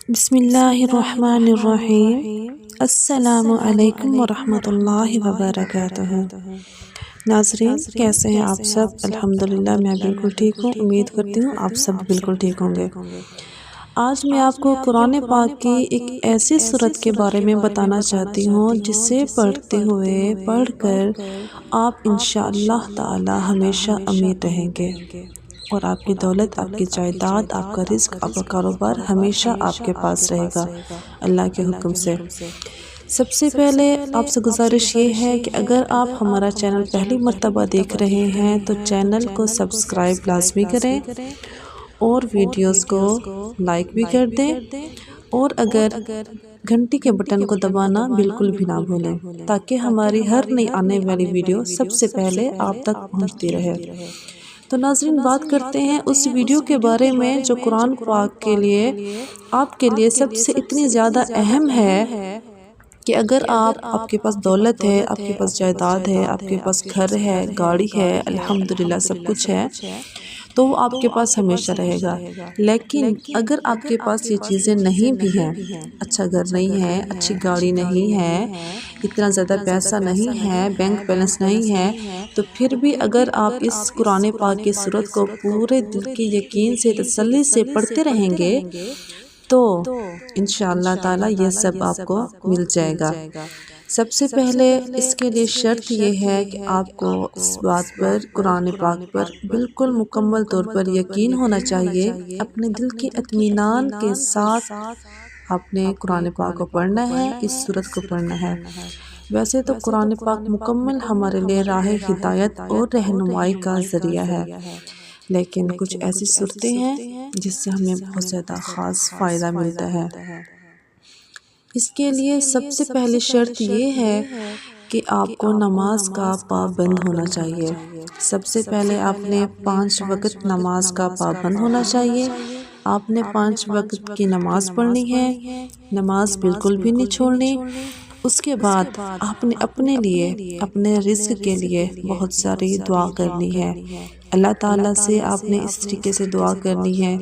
بسم اللہ الرحمن الرحیم۔ السلام علیکم ورحمۃ اللہ وبرکاتہ۔ ناظرین کیسے ہیں آپ سب؟ الحمدللہ میں بالکل ٹھیک ہوں، امید کرتی ہوں آپ سب بالکل ٹھیک ہوں گے۔ آج میں آپ کو قرآن پاک کی ایک ایسی سورت کے بارے میں بتانا چاہتی ہوں جسے پڑھ کر آپ انشاءاللہ تعالی ہمیشہ امیر رہیں گے، اور آپ کی دولت، آپ کی جائیداد، آپ کا رزق، آپ کا کاروبار ہمیشہ آپ کے پاس رہے گا اللہ کے حکم سے۔ سب سے پہلے آپ سے گزارش یہ ہے کہ اگر آپ ہمارا چینل پہلی مرتبہ دیکھ رہے ہیں تو چینل کو سبسکرائب لازمی کریں اور ویڈیوز کو لائک بھی کر دیں، اور اگر گھنٹی کے بٹن کو دبانا بالکل بھی نہ بھولیں تاکہ ہماری ہر نئی آنے والی ویڈیو سب سے پہلے آپ تک پہنچتی رہے۔ تو ناظرین بات کرتے ہیں اس ویڈیو کے بارے میں جو قرآن پاک کے لیے آپ کے لیے سب سے اتنی زیادہ اہم ہے کہ اگر آپ کے پاس دولت ہے، آپ کے پاس جائیداد ہے، آپ کے پاس گھر ہے، گاڑی ہے، الحمدللہ سب کچھ ہے، تو وہ آپ کے پاس ہمیشہ رہے گا۔ لیکن اگر آپ کے پاس یہ چیزیں نہیں بھی ہیں، اچھا گھر نہیں ہے، اچھی گاڑی نہیں ہے، اتنا زیادہ پیسہ نہیں ہے، بینک بیلنس نہیں ہے، تو پھر بھی اگر آپ اس قرآن پاک کی سورت کو پورے دل کے یقین سے، تسلی سے پڑھتے رہیں گے تو انشاءاللہ تعالی یہ سب آپ کو مل جائے گا۔ سب سے پہلے اس کے لیے شرط یہ ہے کہ آپ کو اس بات پر، قرآن پاک پر بالکل مکمل طور پر یقین ہونا چاہیے۔ اپنے دل کے اطمینان کے ساتھ آپ نے قرآن پاک کو پڑھنا ہے، اس سورت کو پڑھنا ہے۔ ویسے تو قرآن پاک مکمل ہمارے لیے راہ ہدایت اور رہنمائی کا ذریعہ ہے، لیکن کچھ ایسی صورتیں ہیں جس سے ہمیں بہت زیادہ خاص فائدہ ملتا ہے۔ اس کے لیے سب سے پہلی شرط یہ ہے کہ آپ کو نماز کا پابند ہونا چاہیے۔ سب سے پہلے آپ نے 5 وقت نماز کا پابند ہونا چاہیے۔ آپ نے 5 وقت کی نماز پڑھنی ہے، نماز بالکل بھی نہیں چھوڑنی۔ اس کے بعد آپ نے اپنے لیے، اپنے رزق کے لیے بہت ساری دعا کرنی ہے۔ اللہ تعالیٰ سے آپ نے اس طریقے سے دعا کرنی ہے،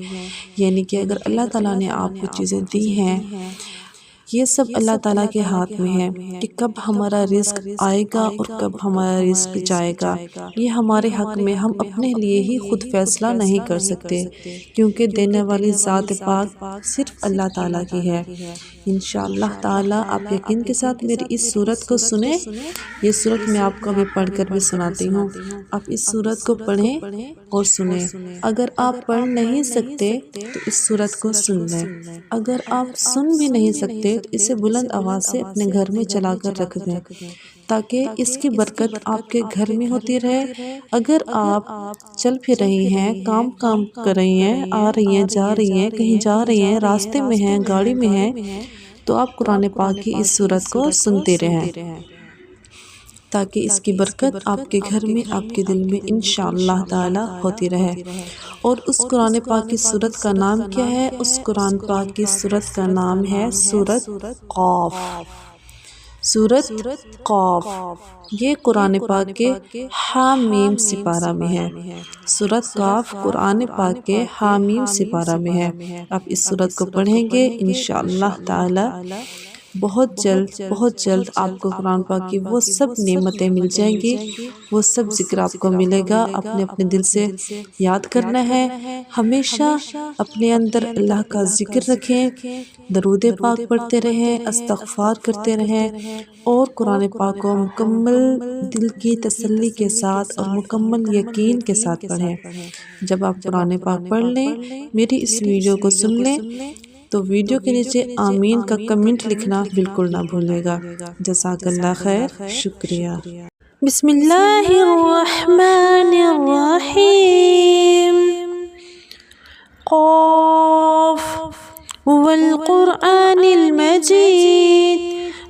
یعنی کہ اگر اللہ تعالیٰ نے آپ کو چیزیں دی ہیں، یہ سب اللہ تعالیٰ کے ہاتھ میں ہے کہ کب ہمارا رزق آئے گا اور کب ہمارا رزق جائے گا۔ یہ ہمارے حق میں ہم اپنے لیے ہی خود فیصلہ نہیں کر سکتے، کیونکہ دینے والی ذات پاک صرف اللہ تعالیٰ کی ہے۔ انشاءاللہ تعالیٰ آپ یقین کے ساتھ میری اس سورت کو سنیں۔ یہ سورت میں آپ کو ابھی پڑھ کر بھی سناتی ہوں، آپ اس سورت کو پڑھیں اور سنیں۔ اگر آپ پڑھ نہیں سکتے تو اس سورت کو سن لیں، اگر آپ سن بھی نہیں سکتے تو اسے بلند آواز سے اپنے گھر میں چلا کر رکھ دیں تاکہ اس کی برکت آپ کے گھر میں ہوتی رہے۔ اگر آپ چل پھر رہی ہیں، کام کر رہی ہیں، آ رہی ہیں، جا رہی ہیں، کہیں جا رہی ہیں، راستے میں ہیں، گاڑی میں ہیں، تو آپ قرآن پاک کی اس سورت کو سنتے رہیں تاکہ اس کی برکت آپ کے گھر میں، آپ کے دل میں انشاءاللہ تعالی ہوتی رہے۔ اور اس قرآن پاک کی سورت کا نام کیا ہے؟ اس قرآن پاک کی سورت کا نام ہے سورت قاف۔ سورت قاف یہ قرآن پاک کے حامیم سپارہ میں ہے۔ سورت قاف قرآن پاک کے حامیم سپارہ میں ہے۔ آپ اس سورت کو پڑھیں گے انشاءاللہ تعالی بہت جلد آپ کو قرآن پاک کی وہ سب نعمتیں مل جائیں گی، وہ سب ذکر آپ کو ملے گا۔ اپنے دل سے یاد کرنا ہے، ہمیشہ اپنے اندر اللہ کا ذکر رکھیں، درود پاک پڑھتے رہیں، استغفار کرتے رہیں، اور قرآن پاک کو مکمل دل کی تسلی کے ساتھ اور مکمل یقین کے ساتھ پڑھیں۔ جب آپ قرآن پاک پڑھ لیں، میری اس ویڈیو کو سن لیں، تو ویڈیو کے نیچے آمین کا کمنٹ لکھنا بالکل نہ بھولے گا۔ جزاک اللہ خیر، شکریہ۔ بسم اللہ الرحمن الرحیم۔ قاف والقرآن المجید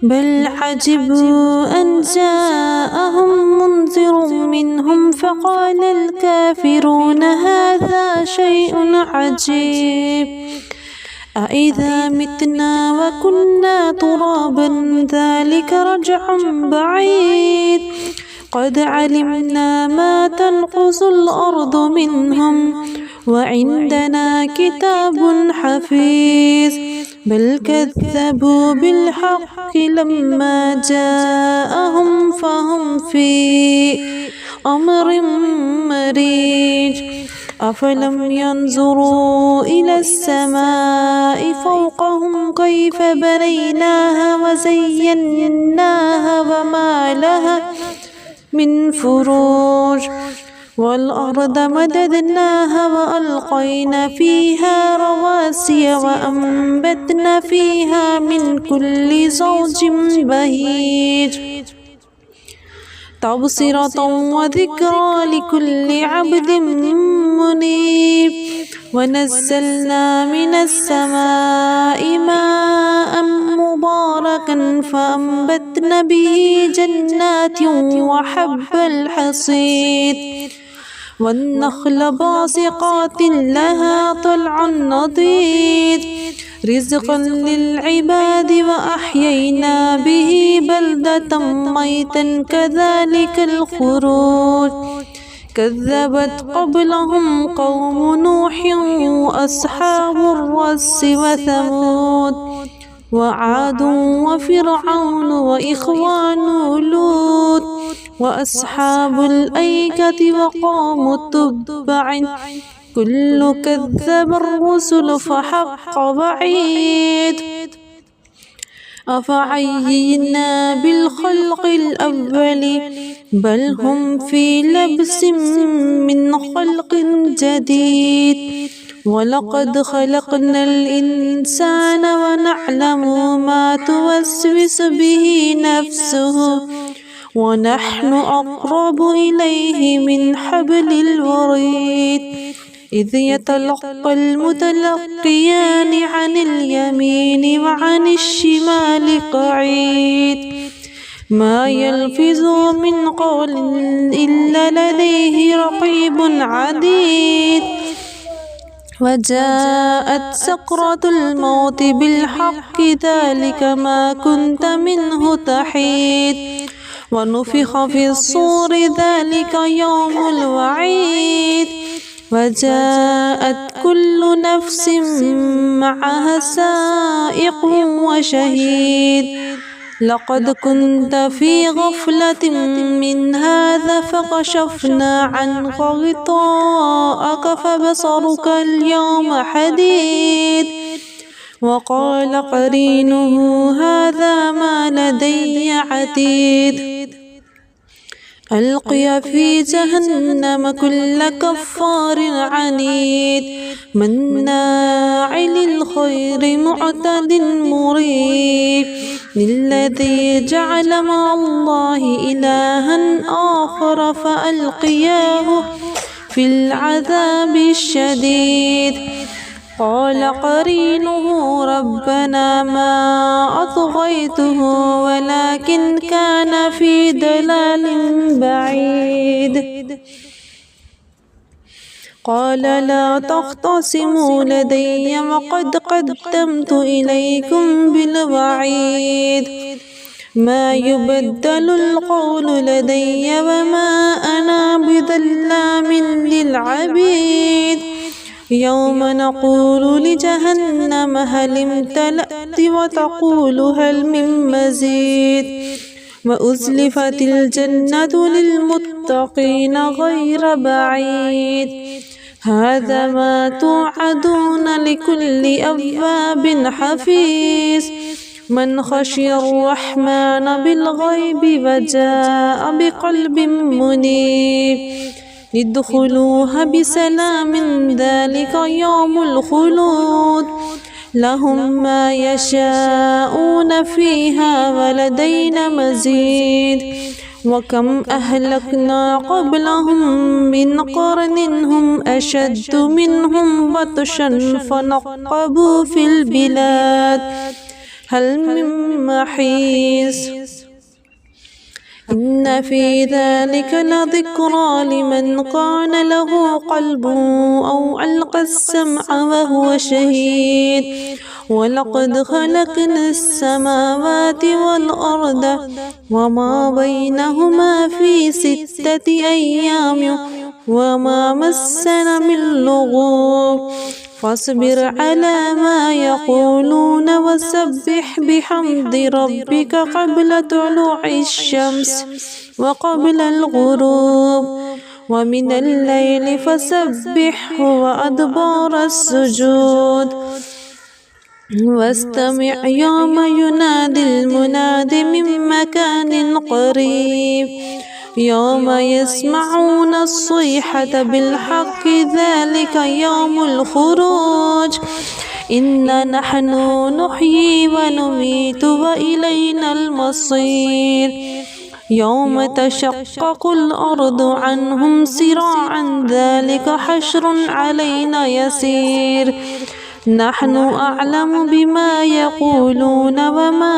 بل عجبوا أن جاءهم منذر منهم فقال الكافرون هذا شيء عجيب أإذا متنا وكنا ترابا ذلك رجع بعيد قد علمنا ما تنقص الأرض منهم وعندنا كتاب حفيظ بل كذبوا بالحق لما جاءهم فهم في أمر مريج أفلم ينظروا إلى السماء فوقهم كيف بنيناها وزيناها وما لها من فروج والأرض مددناها وألقينا فيها رواسي وأنبتنا فيها من كل زوج بهيج تبصرة وذكرى لكل عبد منيب ونزلنا من السماء ماء مباركا فأنبتنا به جنات وحب الحصيد والنخل باسقات لها طلع نضيد رزقا للعباد وأحيينا به بلدة ميتا كذلك الخروج كذبت قبلهم قوم نوح وأصحاب الرس وثمود وعاد وفرعون وإخوان لوط وأصحاب الأيكة وقوم تبع كل كذب الرسل فحق وعيد أفعينا بالخلق الأول بل هم في لبس من خلق جديد ولقد خلقنا الإنسان ونعلم ما توسوس به نفسه ونحن أقرب إليه من حبل الوريد إذ يتلقى المتلقيان عن اليمين وعن الشمال قعيد ما يلفظ من قول إلا لديه رقيب عتيد وجاءت سكرة الموت بالحق ذلك ما كنت منه تحيد ونفخ في الصور ذلك يوم الوعيد وجاءت كل نفس معها سائق وشهيد لقد كنت في غفلة من هذا فكشفنا عنك غطاءك فبصرك اليوم حديد وقال قرينه هذا ما لدي عتيد ألقي في جهنم كل كفار عنيد مناع للخير معتد مريب للذي جعل مع الله إلها آخر فألقياه في العذاب الشديد قال قرينه ربنا ما أطغيته ولكن كان في ضلال بعيد قال لا تختصموا لدي وقد قدمت إليكم بالوعيد ما يبدل القول لدي وما أنا بظلام للعبيد يوم نقول لجهنم هل امتلأت وتقول هل من مزيد وأزلفت الجنة للمتقين غير بعيد هذا ما توعدون لكل أواب حفيظ من خشي الرحمن بالغيب وجاء بقلب منيب ادخلوها بسلام ذلك يوم الخلود لهم ما يشاءون فيها ولدينا مزيد وكم أهلكنا قبلهم من قرن هم أشد منهم بطشا فنقبوا في البلاد هل من محيص إن في ذلك لذكرى لمن كان له قلب أو ألقى السمع وهو شهيد ولقد خلقنا السماوات والأرض وما بينهما في 6 أيام وما مسنا من لغوب فاصبر على ما يقولون وسبح بحمد ربك قبل طلوع الشمس وقبل الغروب ومن الليل فسبحه وأدبار السجود واستمع يوم ينادي المناد من مكان قريب يوم يسمعون الصيحة بالحق ذلك يوم الخروج إنا نحن نحيي ونميت وإلينا المصير يوم تشقق الأرض عنهم سراعا ذلك حشر علينا يسير نحن أعلم بما يقولون وما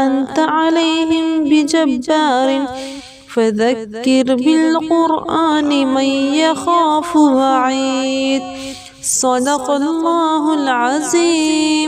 أنت عليهم بجبار فذكر بالقرآن من يخاف وعيد صدق الله العظيم.